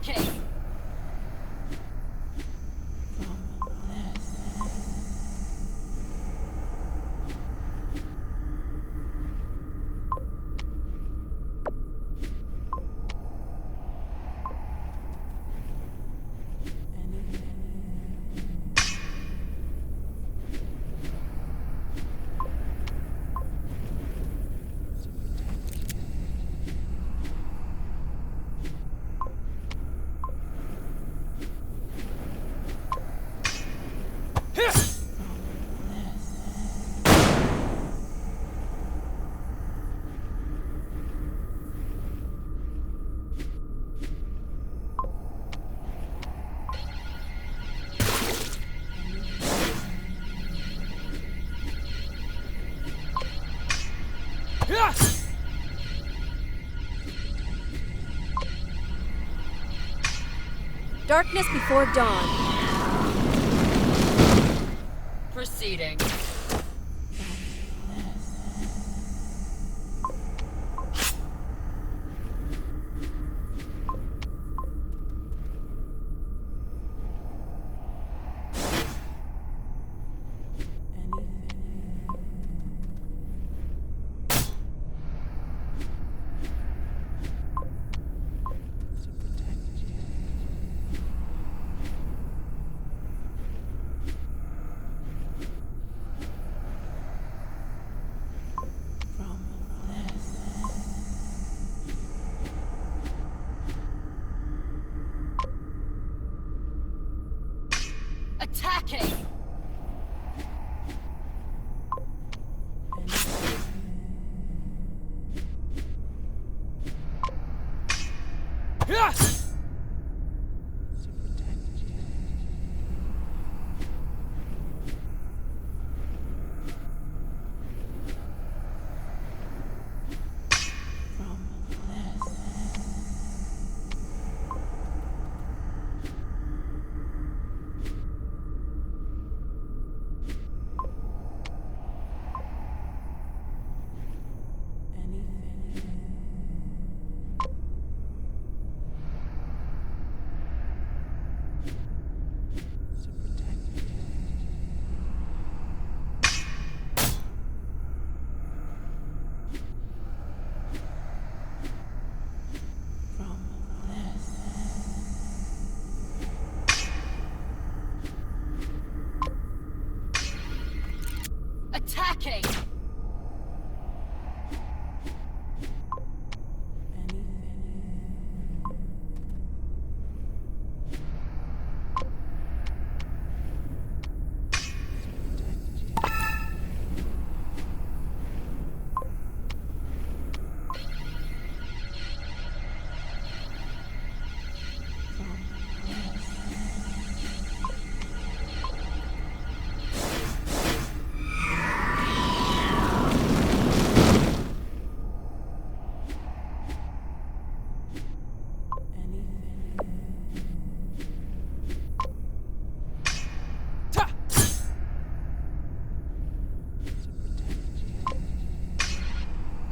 Attacking! Darkness before dawn. Proceeding. Attacking! Attacking!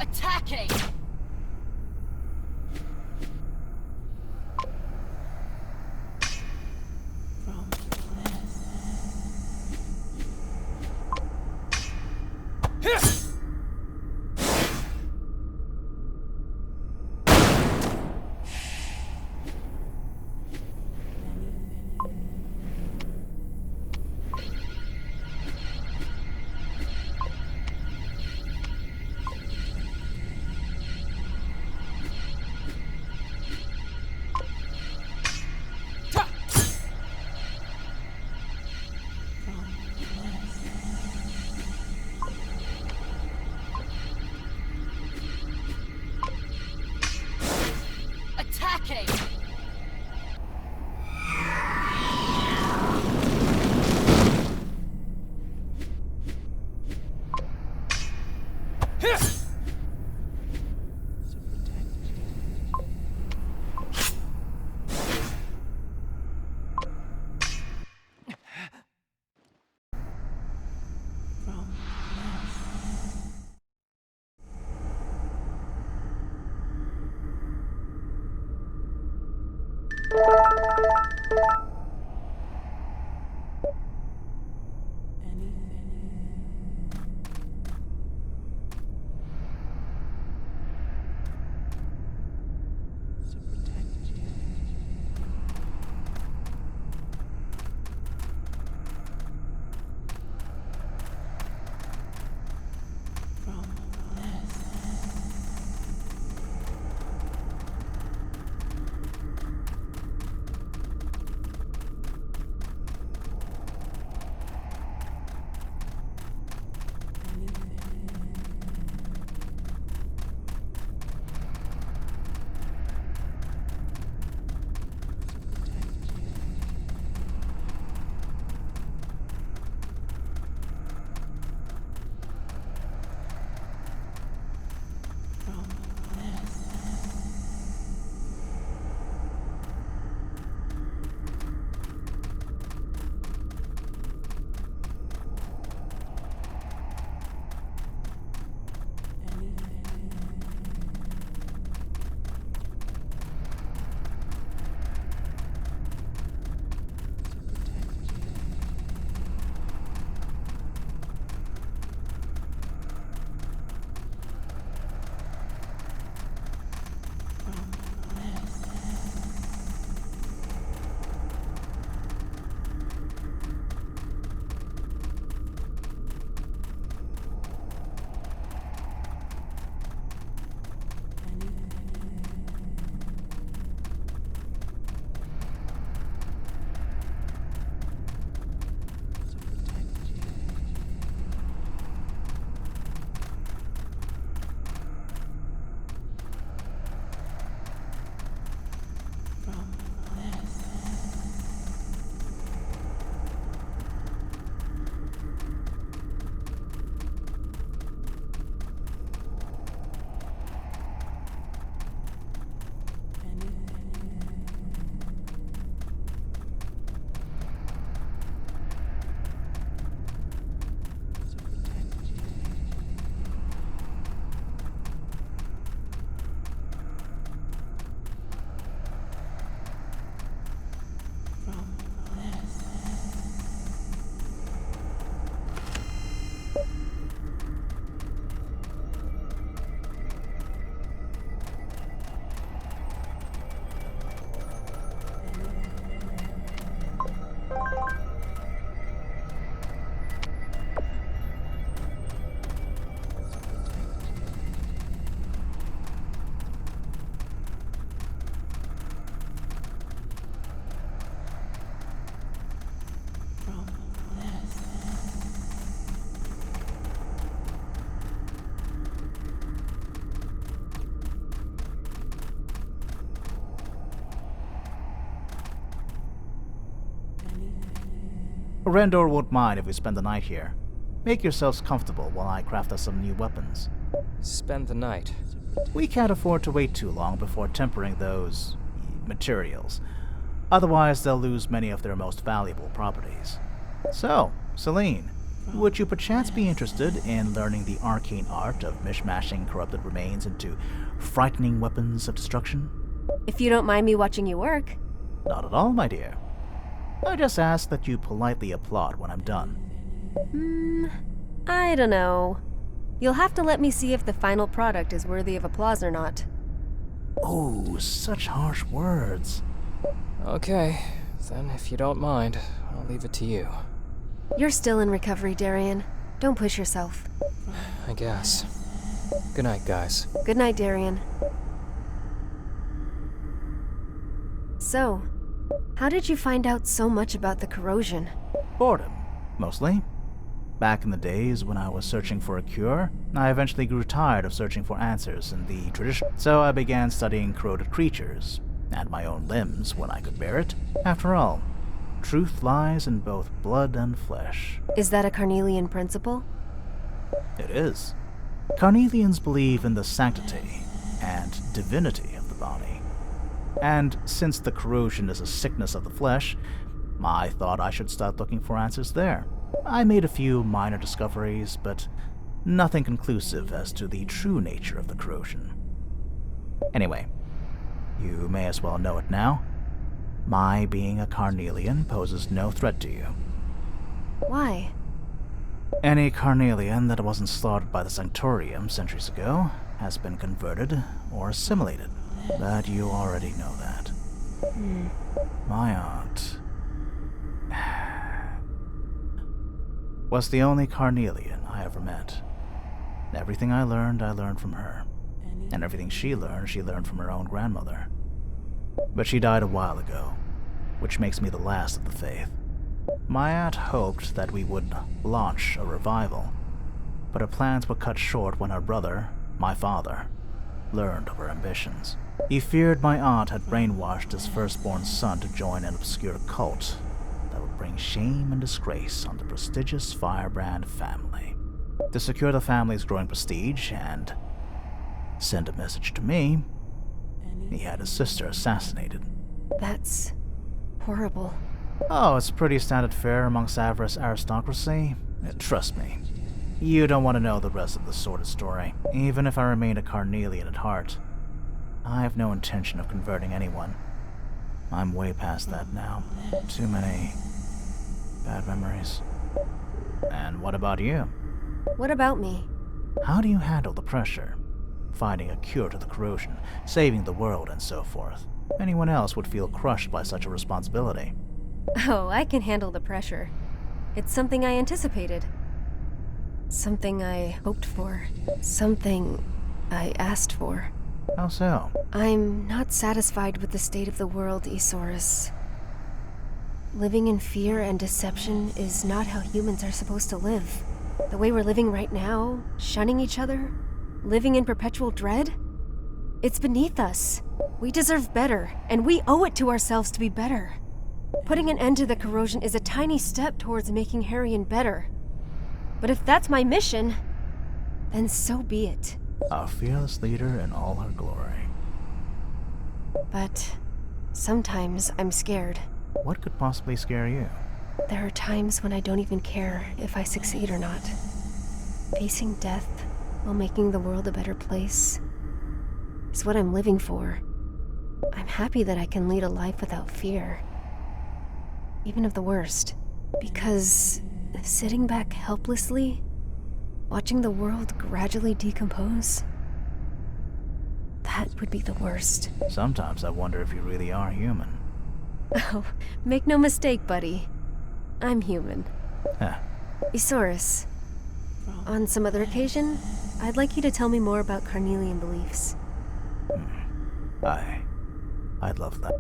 Attacking! Attacking! Rendor won't mind if we spend the night here. Make yourselves comfortable while I craft us some new weapons. Spend the night. We can't afford to wait too long before tempering those materials. Otherwise, they'll lose many of their most valuable properties. So, Celine, would you perchance be interested in learning the arcane art of mishmashing corrupted remains into frightening weapons of destruction? If you don't mind me watching you work. Not at all, my dear. I just ask that you politely applaud when I'm done. I don't know. You'll have to let me see if the final product is worthy of applause or not. Oh, such harsh words. Okay, then if you don't mind, I'll leave it to you. You're still in recovery, Darian. Don't push yourself. I guess. Good night, guys. Good night, Darian. So, how did you find out so much about the corrosion? Boredom, mostly. Back in the days when I was searching for a cure, I eventually grew tired of searching for answers in the tradition, so I began studying corroded creatures, and my own limbs when I could bear it. After all, truth lies in both blood and flesh. Is that a Carnelian principle? It is. Carnelians believe in the sanctity and divinity of the body. And since the corrosion is a sickness of the flesh, I thought I should start looking for answers there. I made a few minor discoveries, but nothing conclusive as to the true nature of the corrosion. Anyway, you may as well know it now. My being a Carnelian poses no threat to you. Why? Any Carnelian that wasn't slaughtered by the Sanctorium centuries ago has been converted or assimilated. But you already know that. My aunt was the only Carnelian I ever met. Everything I learned from her. And everything she learned from her own grandmother. But she died a while ago, which makes me the last of the faith. My aunt hoped that we would launch a revival, but her plans were cut short when her brother, my father, learned of her ambitions. He feared my aunt had brainwashed his firstborn son to join an obscure cult that would bring shame and disgrace on the prestigious Firebrand family. To secure the family's growing prestige and send a message to me, he had his sister assassinated. That's horrible. Oh, it's pretty standard fare amongst Avarice aristocracy. Trust me, you don't want to know the rest of the sordid story. Even if I remain a Carnelian at heart, I have no intention of converting anyone. I'm way past that now. Too many bad memories. And what about you? What about me? How do you handle the pressure? Finding a cure to the corrosion, saving the world, and so forth. Anyone else would feel crushed by such a responsibility. Oh, I can handle the pressure. It's something I anticipated. Something I hoped for. Something I asked for. How so? I'm not satisfied with the state of the world, Isaurus. Living in fear and deception is not how humans are supposed to live. The way we're living right now, shunning each other, living in perpetual dread, it's beneath us. We deserve better, and we owe it to ourselves to be better. Putting an end to the corrosion is a tiny step towards making Harrion better. But if that's my mission, then so be it. A fearless leader in all her glory. But sometimes I'm scared. What could possibly scare you? There are times when I don't even care if I succeed or not. Facing death while making the world a better place is what I'm living for. I'm happy that I can lead a life without fear, even of the worst. Because sitting back helplessly, watching the world gradually decompose, that would be the worst. Sometimes I wonder if you really are human. Oh, make no mistake, buddy. I'm human. Huh. Isaurus, on some other occasion, I'd like you to tell me more about Carnelian beliefs. I'd love that.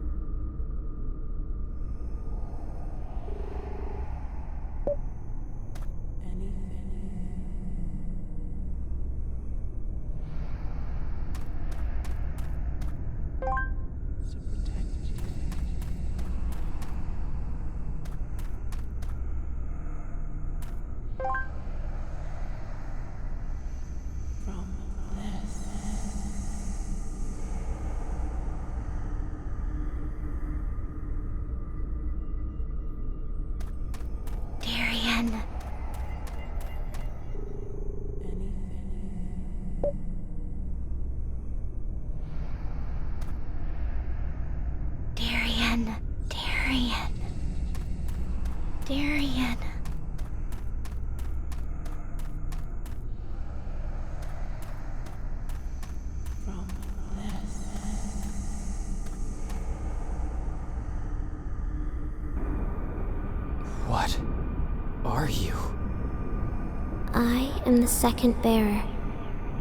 am the second bearer.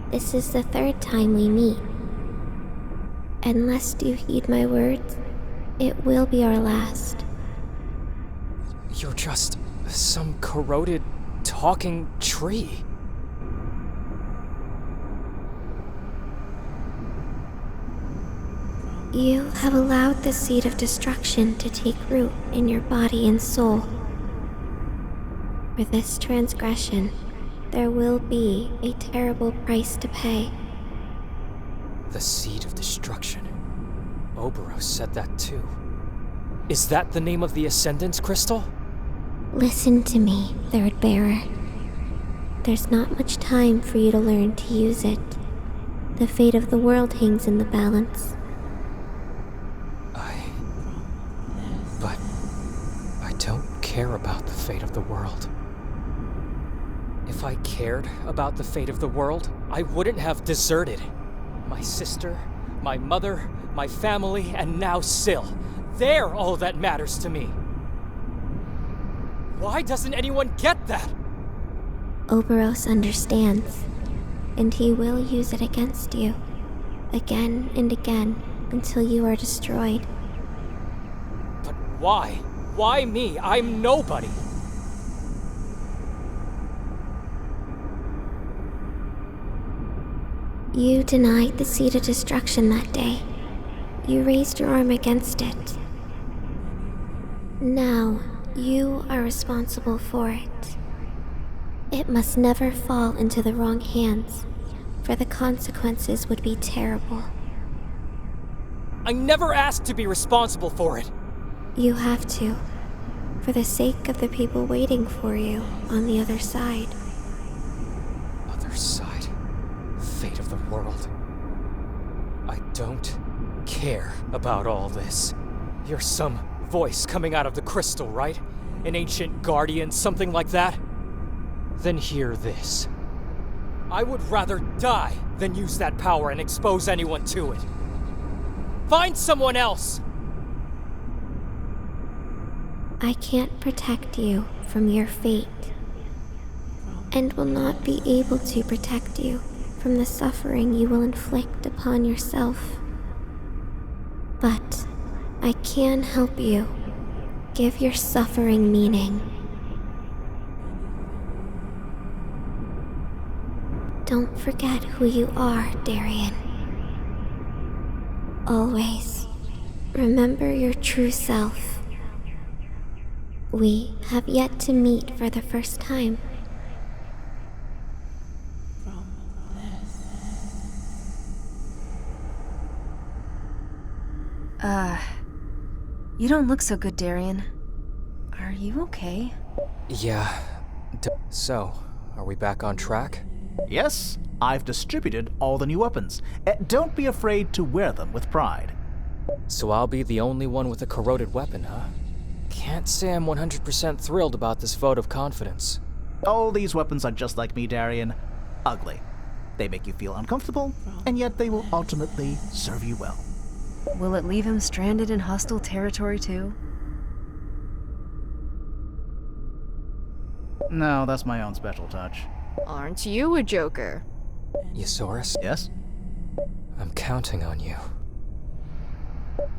This is the third time we meet. Unless you heed my words, it will be our last. You're just some corroded, talking tree. You have allowed the seed of destruction to take root in your body and soul. For this transgression, there will be a terrible price to pay. The seed of destruction. Oberos said that too. Is that the name of the Ascendance Crystal? Listen to me, Third Bearer. There's not much time for you to learn to use it. The fate of the world hangs in the balance. But I don't care about the fate of the world. If I cared about the fate of the world, I wouldn't have deserted. My sister, my mother, my family, and now Syl. They're all that matters to me. Why doesn't anyone get that? Oberos understands, and he will use it against you, again and again, until you are destroyed. But why? Why me? I'm nobody. You denied the seed of destruction that day. You raised your arm against it. Now, you are responsible for it. It must never fall into the wrong hands, for the consequences would be terrible. I never asked to be responsible for it. You have to, for the sake of the people waiting for you on the other side. Other side. Fate of the world. I don't care about all this. You're some voice coming out of the crystal, right? An ancient guardian, something like that? Then hear this. I would rather die than use that power and expose anyone to it. Find someone else! I can't protect you from your fate, and will not be able to protect you from the suffering you will inflict upon yourself. But I can help you give your suffering meaning. Don't forget who you are, Darien. Always remember your true self. We have yet to meet for the first time. You don't look so good, Darien. Are you okay? Yeah. So, are we back on track? Yes, I've distributed all the new weapons. Don't be afraid to wear them with pride. So I'll be the only one with a corroded weapon, huh? Can't say I'm 100% thrilled about this vote of confidence. All these weapons are just like me, Darien. Ugly. They make you feel uncomfortable, and yet they will ultimately serve you well. Will it leave him stranded in hostile territory too? No, that's my own special touch. Aren't you a joker? Eusaurus, Yes? I'm counting on you.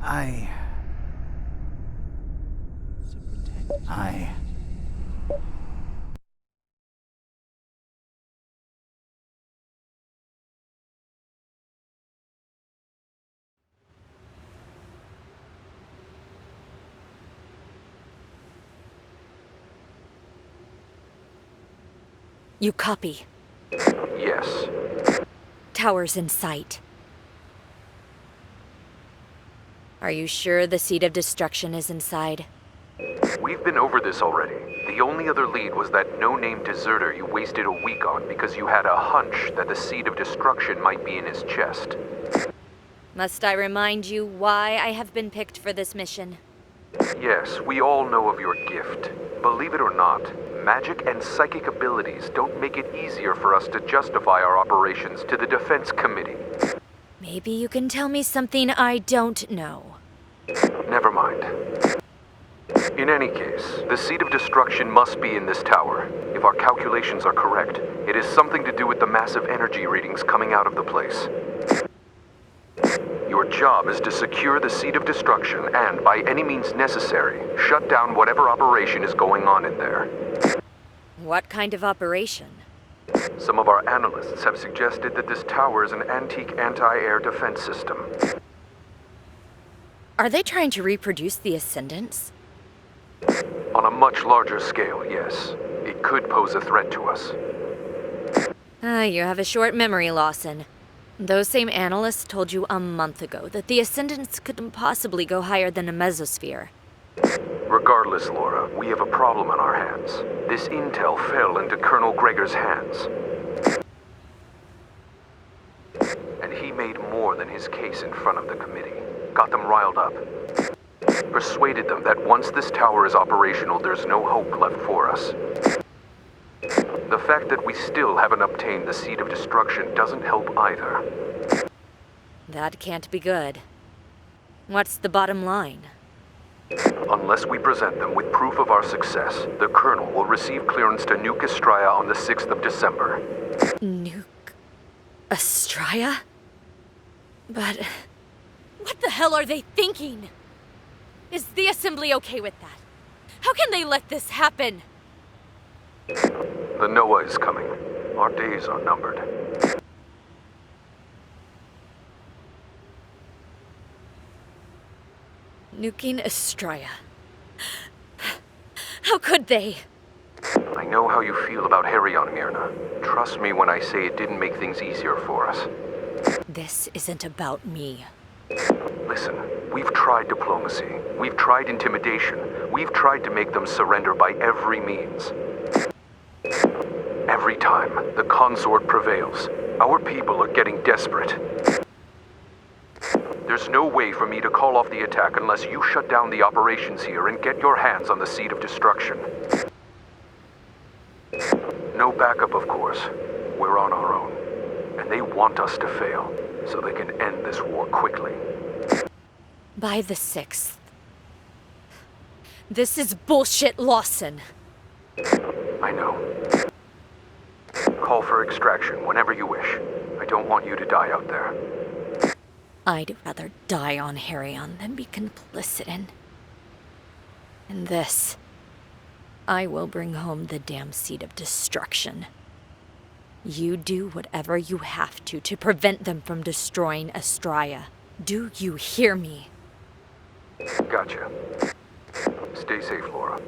I... You copy. Yes. Towers in sight. Are you sure the Seed of Destruction is inside? We've been over this already. The only other lead was that no-name deserter you wasted a week on because you had a hunch that the Seed of Destruction might be in his chest. Must I remind you why I have been picked for this mission? Yes, we all know of your gift. Believe it or not, magic and psychic abilities don't make it easier for us to justify our operations to the Defense Committee. Maybe you can tell me something I don't know. Never mind. In any case, the Seed of Destruction must be in this tower. If our calculations are correct, it is something to do with the massive energy readings coming out of the place. Your job is to secure the Seed of Destruction and, by any means necessary, shut down whatever operation is going on in there. What kind of operation? Some of our analysts have suggested that this tower is an antique anti-air defense system. Are they trying to reproduce the Ascendants? On a much larger scale, yes. It could pose a threat to us. You have a short memory, Lawson. Those same analysts told you a month ago that the Ascendants couldn't possibly go higher than a mesosphere. Regardless, Laura, we have a problem on our hands. This intel fell into Colonel Gregor's hands. And he made more than his case in front of the committee. Got them riled up. Persuaded them that once this tower is operational, there's no hope left for us. The fact that we still haven't obtained the Seed of Destruction doesn't help either. That can't be good. What's the bottom line? Unless we present them with proof of our success, the Colonel will receive clearance to nuke Estraya on the 6th of December. Nuke Estraya? But what the hell are they thinking? Is the Assembly okay with that? How can they let this happen? The Noah is coming. Our days are numbered. Nuking Estraya. How could they? I know how you feel about Herrion, Myrna. Trust me when I say it didn't make things easier for us. This isn't about me. Listen, we've tried diplomacy. We've tried intimidation. We've tried to make them surrender by every means. Every time, the consort prevails. Our people are getting desperate. There's no way for me to call off the attack unless you shut down the operations here and get your hands on the Seed of Destruction. No backup, of course. We're on our own. And they want us to fail, so they can end this war quickly. By the 6th. This is bullshit, Lawson. I know. Call for extraction whenever you wish. I don't want you to die out there. I'd rather die on Herrion than be complicit in this. I will bring home the damn Seed of Destruction. You do whatever you have to prevent them from destroying Estraya. Do you hear me? Gotcha. Stay safe, Laura.